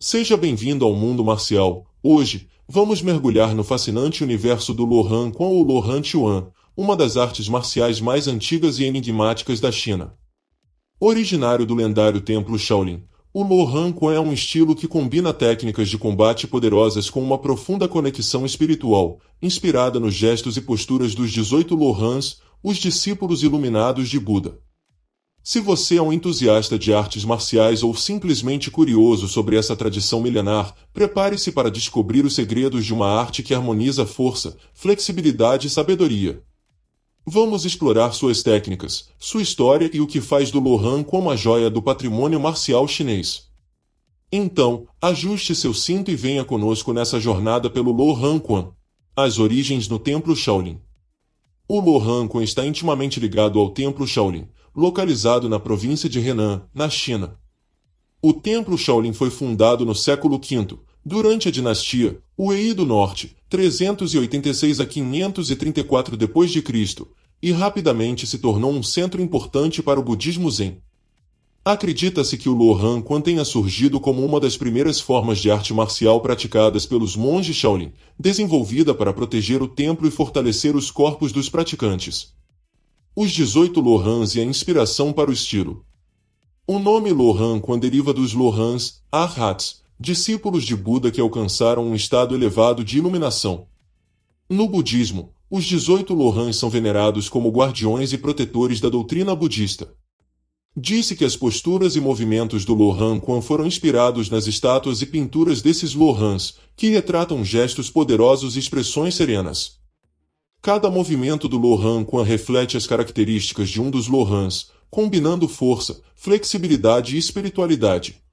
Seja bem-vindo ao mundo marcial. Hoje, vamos mergulhar no fascinante universo do Lohan Quan ou Lohan Chuan, uma das artes marciais mais antigas e enigmáticas da China. Originário do lendário templo Shaolin, o Lohan Quan é um estilo que combina técnicas de combate poderosas com uma profunda conexão espiritual, inspirada nos gestos e posturas dos 18 Lohans, os discípulos iluminados de Buda. Se você é um entusiasta de artes marciais ou simplesmente curioso sobre essa tradição milenar, prepare-se para descobrir os segredos de uma arte que harmoniza força, flexibilidade e sabedoria. Vamos explorar suas técnicas, sua história e o que faz do Lohan como a joia do patrimônio marcial chinês. Então, ajuste seu cinto e venha conosco nessa jornada pelo Lohan Quan. As origens no Templo Shaolin. O Lohan Quan está intimamente ligado ao Templo Shaolin, localizado na província de Henan, na China. O Templo Shaolin foi fundado no século V, durante a dinastia Wei do Norte, 386 a 534 d.C., e rapidamente se tornou um centro importante para o budismo Zen. Acredita-se que o Lohan Quan tenha surgido como uma das primeiras formas de arte marcial praticadas pelos monges Shaolin, desenvolvida para proteger o templo e fortalecer os corpos dos praticantes. Os 18 Lohans e a inspiração para o estilo. O nome Lohan Quan deriva dos Lohans, Arhats, discípulos de Buda que alcançaram um estado elevado de iluminação. No budismo, os 18 Lohans são venerados como guardiões e protetores da doutrina budista. Disse que as posturas e movimentos do Lohan Quan foram inspirados nas estátuas e pinturas desses Lohans, que retratam gestos poderosos e expressões serenas. Cada movimento do Lohan Quan reflete as características de um dos Lohans, combinando força, flexibilidade e espiritualidade.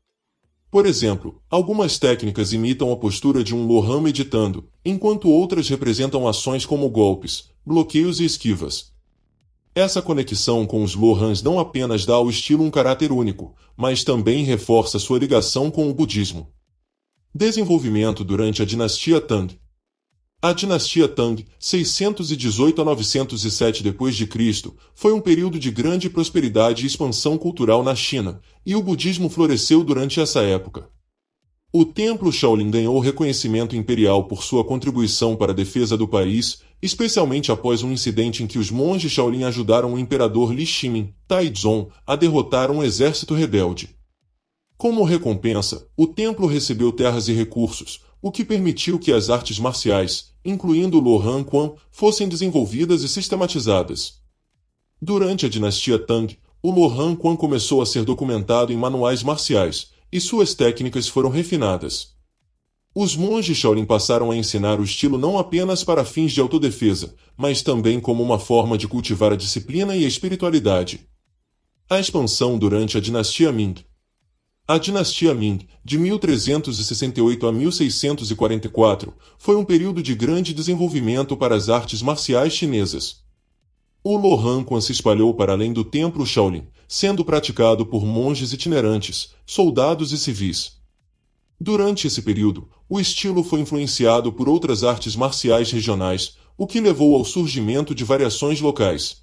Por exemplo, algumas técnicas imitam a postura de um Lohan meditando, enquanto outras representam ações como golpes, bloqueios e esquivas. Essa conexão com os Lohans não apenas dá ao estilo um caráter único, mas também reforça sua ligação com o budismo. Desenvolvimento durante a dinastia Tang. A dinastia Tang, 618 a 907 d.C., foi um período de grande prosperidade e expansão cultural na China, e o budismo floresceu durante essa época. O Templo Shaolin ganhou reconhecimento imperial por sua contribuição para a defesa do país, especialmente após um incidente em que os monges Shaolin ajudaram o imperador Li Shimin, Taizong, a derrotar um exército rebelde. Como recompensa, o templo recebeu terras e recursos, o que permitiu que as artes marciais, incluindo o Lohan Quan, fossem desenvolvidas e sistematizadas. Durante a dinastia Tang, o Lohan Quan começou a ser documentado em manuais marciais, e suas técnicas foram refinadas. Os monges Shaolin passaram a ensinar o estilo não apenas para fins de autodefesa, mas também como uma forma de cultivar a disciplina e a espiritualidade. A expansão durante a dinastia Ming. A dinastia Ming, de 1368 a 1644, foi um período de grande desenvolvimento para as artes marciais chinesas. O Lohan Quan se espalhou para além do Templo Shaolin, sendo praticado por monges itinerantes, soldados e civis. Durante esse período, o estilo foi influenciado por outras artes marciais regionais, o que levou ao surgimento de variações locais.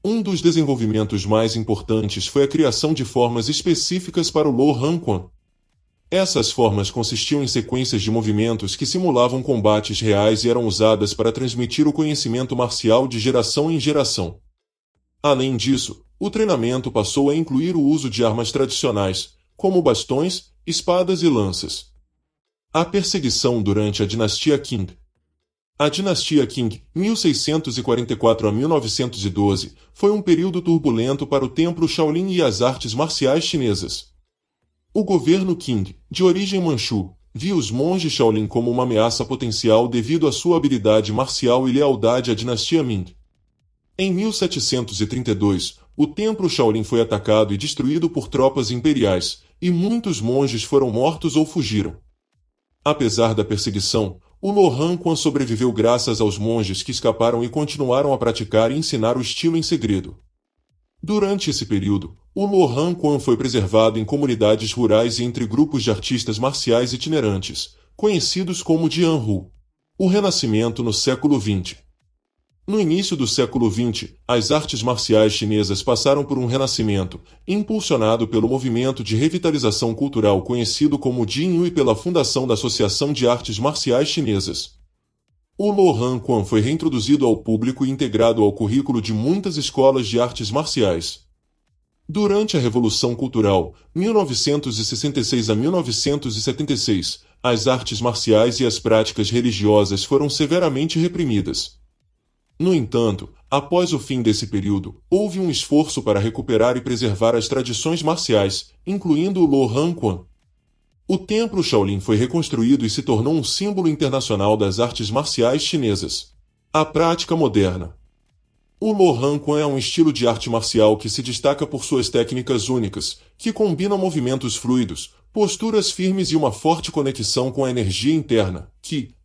Um dos desenvolvimentos mais importantes foi a criação de formas específicas para o Lohan Quan. Essas formas consistiam em sequências de movimentos que simulavam combates reais e eram usadas para transmitir o conhecimento marcial de geração em geração. Além disso, o treinamento passou a incluir o uso de armas tradicionais, como bastões, espadas e lanças. A perseguição durante a dinastia Qing. A dinastia Qing, 1644 a 1912, foi um período turbulento para o Templo Shaolin e as artes marciais chinesas. O governo Qing, de origem manchu, via os monges Shaolin como uma ameaça potencial devido à sua habilidade marcial e lealdade à dinastia Ming. Em 1732, o Templo Shaolin foi atacado e destruído por tropas imperiais, e muitos monges foram mortos ou fugiram. Apesar da perseguição, o Lohan Quan sobreviveu graças aos monges que escaparam e continuaram a praticar e ensinar o estilo em segredo. Durante esse período, o Lohan Quan foi preservado em comunidades rurais e entre grupos de artistas marciais itinerantes, conhecidos como Jianhu. O Renascimento no século XX. No início do século XX, as artes marciais chinesas passaram por um renascimento, impulsionado pelo movimento de revitalização cultural conhecido como Jin Yu e pela fundação da Associação de Artes Marciais Chinesas. O Lohan Quan foi reintroduzido ao público e integrado ao currículo de muitas escolas de artes marciais. Durante a Revolução Cultural, 1966 a 1976, as artes marciais e as práticas religiosas foram severamente reprimidas. No entanto, após o fim desse período, houve um esforço para recuperar e preservar as tradições marciais, incluindo o Lohan Quan. O Templo Shaolin foi reconstruído e se tornou um símbolo internacional das artes marciais chinesas. A prática moderna. O Lohan Quan é um estilo de arte marcial que se destaca por suas técnicas únicas, que combinam movimentos fluidos, posturas firmes e uma forte conexão com a energia interna,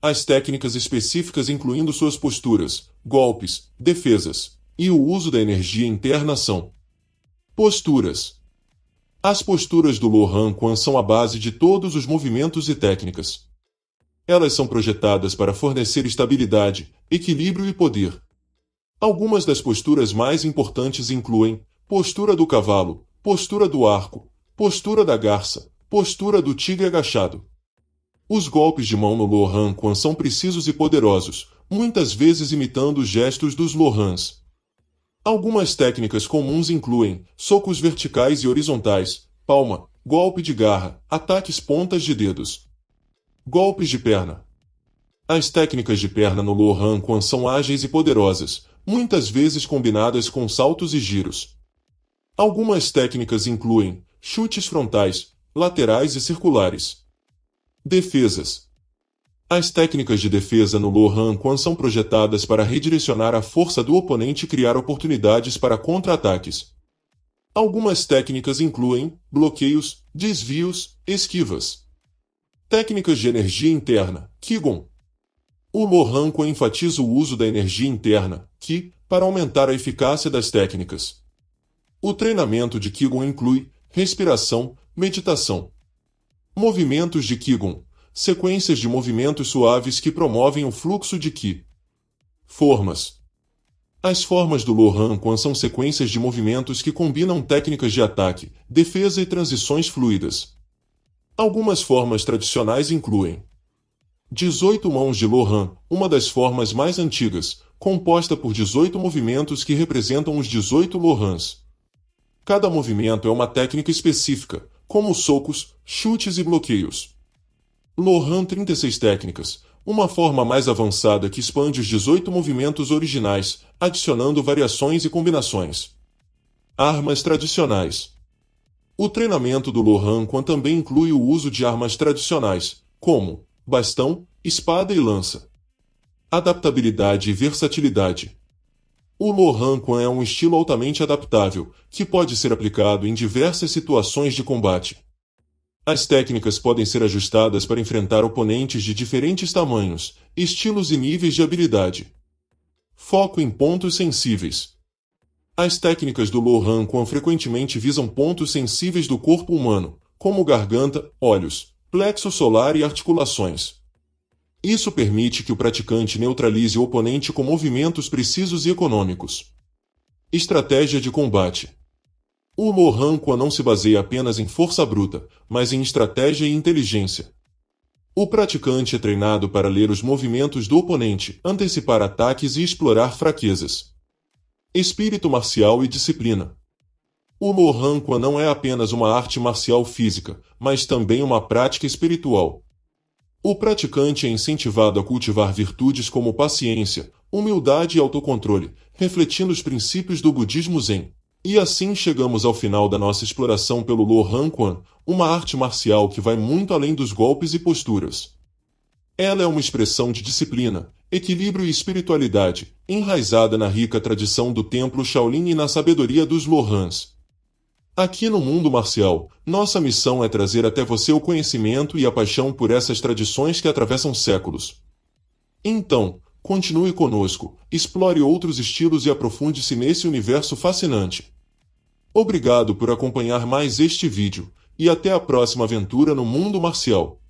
as técnicas específicas incluindo suas posturas, golpes, defesas, e o uso da energia interna são posturas. As posturas do Lohan Quan são a base de todos os movimentos e técnicas. Elas são projetadas para fornecer estabilidade, equilíbrio e poder. Algumas das posturas mais importantes incluem postura do cavalo, postura do arco, postura da garça, postura do tigre agachado. Os golpes de mão no Lohan Quan são precisos e poderosos, muitas vezes imitando os gestos dos Lohans. Algumas técnicas comuns incluem socos verticais e horizontais, palma, golpe de garra, ataques pontas de dedos. Golpes de perna. As técnicas de perna no Lohan Quan são ágeis e poderosas, muitas vezes combinadas com saltos e giros. Algumas técnicas incluem chutes frontais, laterais e circulares. Defesas. As técnicas de defesa no Lohan Quan são projetadas para redirecionar a força do oponente e criar oportunidades para contra-ataques. Algumas técnicas incluem bloqueios, desvios, esquivas. Técnicas de energia interna, Qigong. O Lohan Quan enfatiza o uso da energia interna, para aumentar a eficácia das técnicas. O treinamento de Qigong inclui respiração, meditação. Movimentos de Qigong, sequências de movimentos suaves que promovem o fluxo de Qi. Formas. As formas do Lohan Quan são sequências de movimentos que combinam técnicas de ataque, defesa e transições fluidas. Algumas formas tradicionais incluem 18 mãos de Lohan, uma das formas mais antigas, composta por 18 movimentos que representam os 18 Lohans. Cada movimento é uma técnica específica, como socos, chutes e bloqueios. Lohan 36 técnicas, uma forma mais avançada que expande os 18 movimentos originais, adicionando variações e combinações. Armas tradicionais. O treinamento do Lohan Quan também inclui o uso de armas tradicionais, como bastão, espada e lança. Adaptabilidade e versatilidade. O Lohan Quan é um estilo altamente adaptável, que pode ser aplicado em diversas situações de combate. As técnicas podem ser ajustadas para enfrentar oponentes de diferentes tamanhos, estilos e níveis de habilidade. Foco em pontos sensíveis. As técnicas do Lohan Quan frequentemente visam pontos sensíveis do corpo humano, como garganta, olhos, plexo solar e articulações. Isso permite que o praticante neutralize o oponente com movimentos precisos e econômicos. Estratégia de combate. O Lohan Quan não se baseia apenas em força bruta, mas em estratégia e inteligência. O praticante é treinado para ler os movimentos do oponente, antecipar ataques e explorar fraquezas. Espírito marcial e disciplina. O Lohan Quan não é apenas uma arte marcial física, mas também uma prática espiritual. O praticante é incentivado a cultivar virtudes como paciência, humildade e autocontrole, refletindo os princípios do budismo Zen. E assim chegamos ao final da nossa exploração pelo Lohan Quan, uma arte marcial que vai muito além dos golpes e posturas. Ela é uma expressão de disciplina, equilíbrio e espiritualidade, enraizada na rica tradição do Templo Shaolin e na sabedoria dos Lohans. Aqui no Mundo Marcial, nossa missão é trazer até você o conhecimento e a paixão por essas tradições que atravessam séculos. Então, continue conosco, explore outros estilos e aprofunde-se nesse universo fascinante. Obrigado por acompanhar mais este vídeo, e até a próxima aventura no Mundo Marcial.